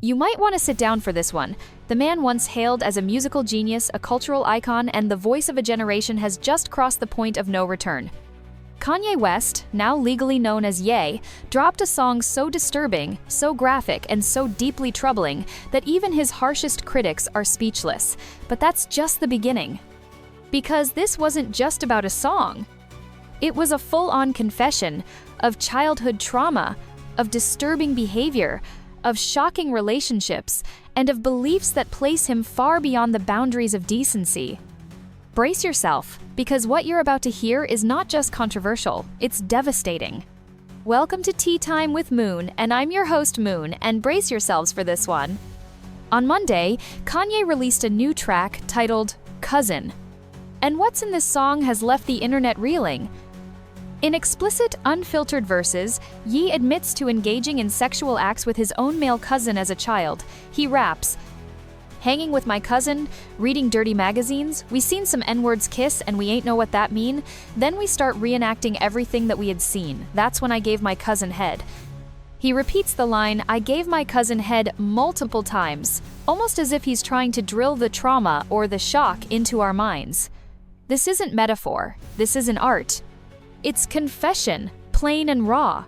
You might want to sit down for this one. The man once hailed as a musical genius, a cultural icon, and the voice of a generation has just crossed the point of no return. Kanye West, now legally known as Ye, dropped a song so disturbing, so graphic, and so deeply troubling that even his harshest critics are speechless. But that's just the beginning. Because this wasn't just about a song. It was a full-on confession of childhood trauma, of disturbing behavior, of shocking relationships, and of beliefs that place him far beyond the boundaries of decency. Brace yourself, because what you're about to hear is not just controversial, it's devastating. Welcome to Tea Time with Moon, and I'm your host Moon, and brace yourselves for this one. On Monday, Kanye released a new track titled Cousin. And what's in this song has left the internet reeling. In explicit, unfiltered verses, Ye admits to engaging in sexual acts with his own male cousin as a child. He raps, "Hanging with my cousin, reading dirty magazines, we seen some N-words kiss and we ain't know what that mean. Then we start reenacting everything that we had seen. That's when I gave my cousin head." He repeats the line, "I gave my cousin head" multiple times, almost as if he's trying to drill the trauma or the shock into our minds. This isn't metaphor. This isn't art. It's confession, plain and raw.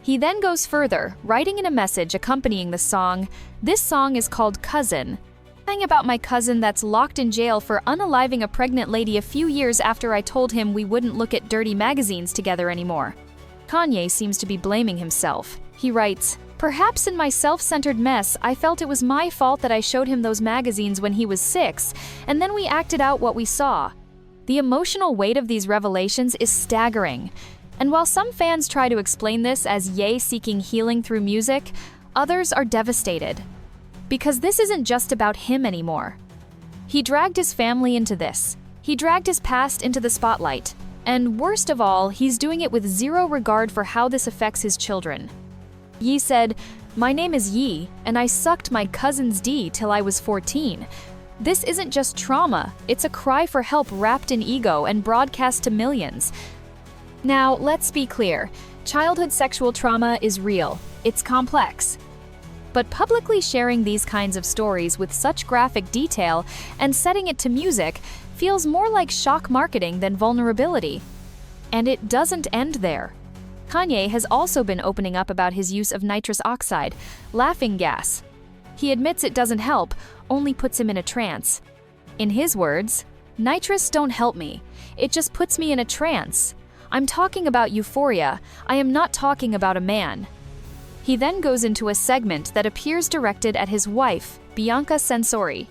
He then goes further, writing in a message accompanying the song, "This song is called Cousin. Saying about my cousin that's locked in jail for unaliving a pregnant lady a few years after I told him we wouldn't look at dirty magazines together anymore." Kanye seems to be blaming himself. He writes, "Perhaps in my self-centered mess, I felt it was my fault that I showed him those magazines when he was 6, and then we acted out what we saw." The emotional weight of these revelations is staggering. And while some fans try to explain this as Ye seeking healing through music, others are devastated. Because this isn't just about him anymore. He dragged his family into this. He dragged his past into the spotlight. And worst of all, he's doing it with zero regard for how this affects his children. Ye said, "My name is Ye, and I sucked my cousin's D till I was 14. This isn't just trauma, it's a cry for help wrapped in ego and broadcast to millions." Now, let's be clear. Childhood sexual trauma is real. It's complex. But publicly sharing these kinds of stories with such graphic detail and setting it to music feels more like shock marketing than vulnerability. And it doesn't end there. Kanye has also been opening up about his use of nitrous oxide, laughing gas. He admits it doesn't help, only puts him in a trance. In his words, "Nitrous don't help me. It just puts me in a trance. I'm talking about euphoria. I am not talking about a man." He then goes into a segment that appears directed at his wife, Bianca Censori.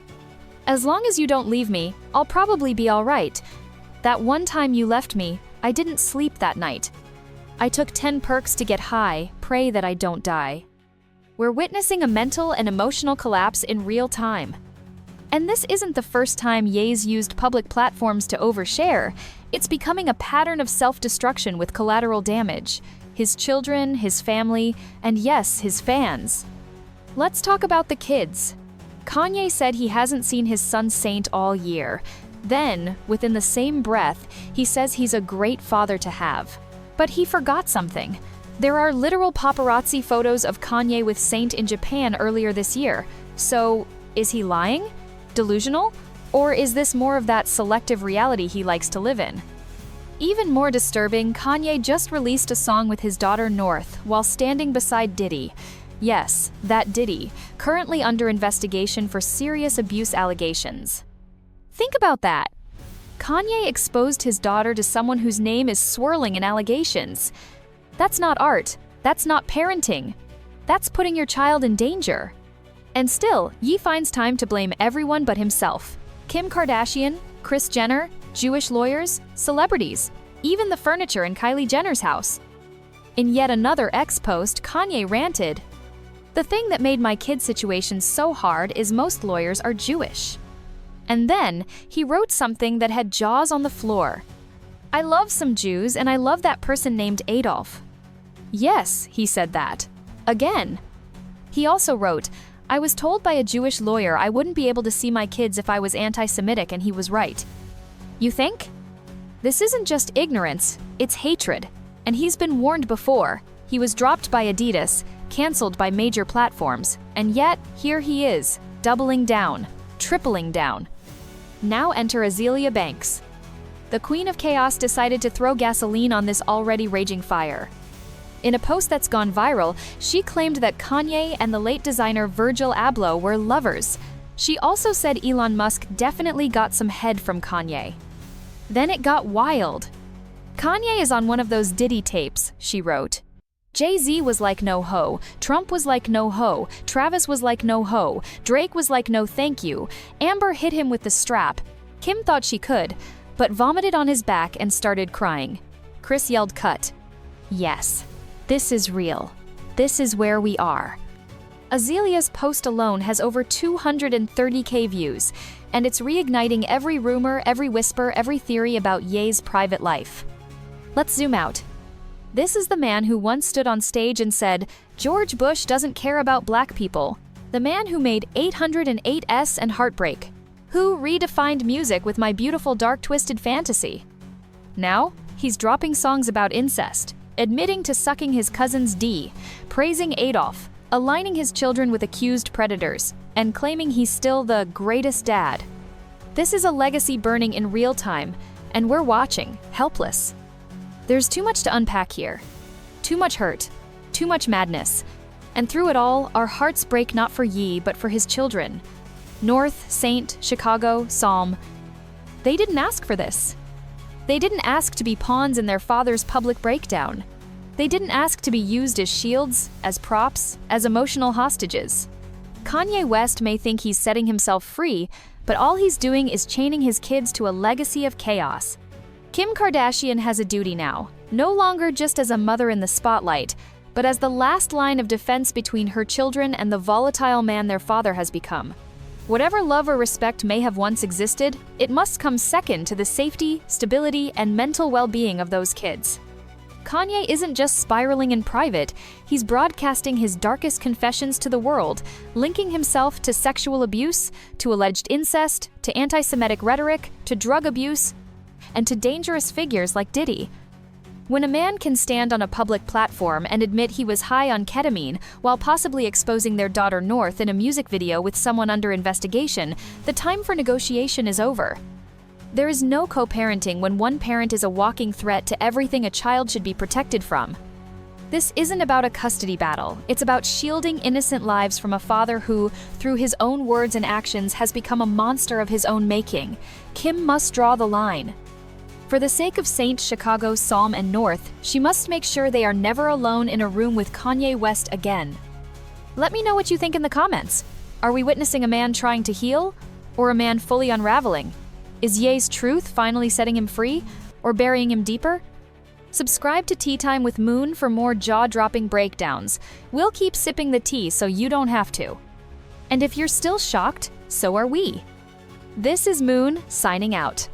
"As long as you don't leave me, I'll probably be all right. That one time you left me, I didn't sleep that night. I took 10 perks to get high, pray that I don't die." We're witnessing a mental and emotional collapse in real time. And this isn't the first time Ye's used public platforms to overshare. It's becoming a pattern of self-destruction with collateral damage. His children, his family, and yes, his fans. Let's talk about the kids. Kanye said he hasn't seen his son Saint all year. Then, within the same breath, he says he's a great father to have. But he forgot something. There are literal paparazzi photos of Kanye with Saint in Japan earlier this year. So, is he lying? Delusional? Or is this more of that selective reality he likes to live in? Even more disturbing, Kanye just released a song with his daughter North while standing beside Diddy. Yes, that Diddy, currently under investigation for serious abuse allegations. Think about that. Kanye exposed his daughter to someone whose name is swirling in allegations. That's not art. That's not parenting. That's putting your child in danger. And still, Ye finds time to blame everyone but himself. Kim Kardashian, Kris Jenner, Jewish lawyers, celebrities, even the furniture in Kylie Jenner's house. In yet another X post, Kanye ranted, "The thing that made my kid's situation so hard is most lawyers are Jewish." And then, he wrote something that had jaws on the floor. "I love some Jews, and I love that person named Adolf." Yes, he said that. Again. He also wrote, "I was told by a Jewish lawyer I wouldn't be able to see my kids if I was anti-Semitic, and he was right." You think? This isn't just ignorance, it's hatred. And he's been warned before. He was dropped by Adidas, canceled by major platforms, and yet here he is, doubling down, tripling down. Now enter Azealia Banks. The Queen of Chaos decided to throw gasoline on this already raging fire. In a post that's gone viral, she claimed that Kanye and the late designer Virgil Abloh were lovers. She also said Elon Musk definitely got some head from Kanye. Then it got wild. Kanye is on one of those Diddy tapes, she wrote. Jay-Z was like no ho, Trump was like no ho, Travis was like no ho, Drake was like no thank you, Amber hit him with the strap. Kim thought she could, but vomited on his back and started crying. Chris yelled cut. Yes, this is real. This is where we are. Azelia's post alone has over 230K views, and it's reigniting every rumor, every whisper, every theory about Ye's private life. Let's zoom out. This is the man who once stood on stage and said, "George Bush doesn't care about black people." The man who made 808s and Heartbreak. Who redefined music with My Beautiful Dark Twisted Fantasy. Now, he's dropping songs about incest, admitting to sucking his cousin's D, praising Adolf, aligning his children with accused predators, and claiming he's still the greatest dad. This is a legacy burning in real time, and we're watching, helpless. There's too much to unpack here. Too much hurt, too much madness. And through it all, our hearts break not for Ye, but for his children. North, Saint, Chicago, Psalm. They didn't ask for this. They didn't ask to be pawns in their father's public breakdown. They didn't ask to be used as shields, as props, as emotional hostages. Kanye West may think he's setting himself free, but all he's doing is chaining his kids to a legacy of chaos. Kim Kardashian has a duty now, no longer just as a mother in the spotlight, but as the last line of defense between her children and the volatile man their father has become. Whatever love or respect may have once existed, it must come second to the safety, stability, and mental well-being of those kids. Kanye isn't just spiraling in private, he's broadcasting his darkest confessions to the world, linking himself to sexual abuse, to alleged incest, to antisemitic rhetoric, to drug abuse, and to dangerous figures like Diddy. When a man can stand on a public platform and admit he was high on ketamine while possibly exposing their daughter North in a music video with someone under investigation, the time for negotiation is over. There is no co-parenting when one parent is a walking threat to everything a child should be protected from. This isn't about a custody battle, it's about shielding innocent lives from a father who, through his own words and actions, has become a monster of his own making. Kim must draw the line. For the sake of Saint, Chicago, Psalm, and North, she must make sure they are never alone in a room with Kanye West again. Let me know what you think in the comments. Are we witnessing a man trying to heal, or a man fully unraveling? Is Ye's truth finally setting him free, or burying him deeper? Subscribe to Tea Time with Moon for more jaw-dropping breakdowns. We'll keep sipping the tea so you don't have to. And if you're still shocked, so are we. This is Moon, signing out.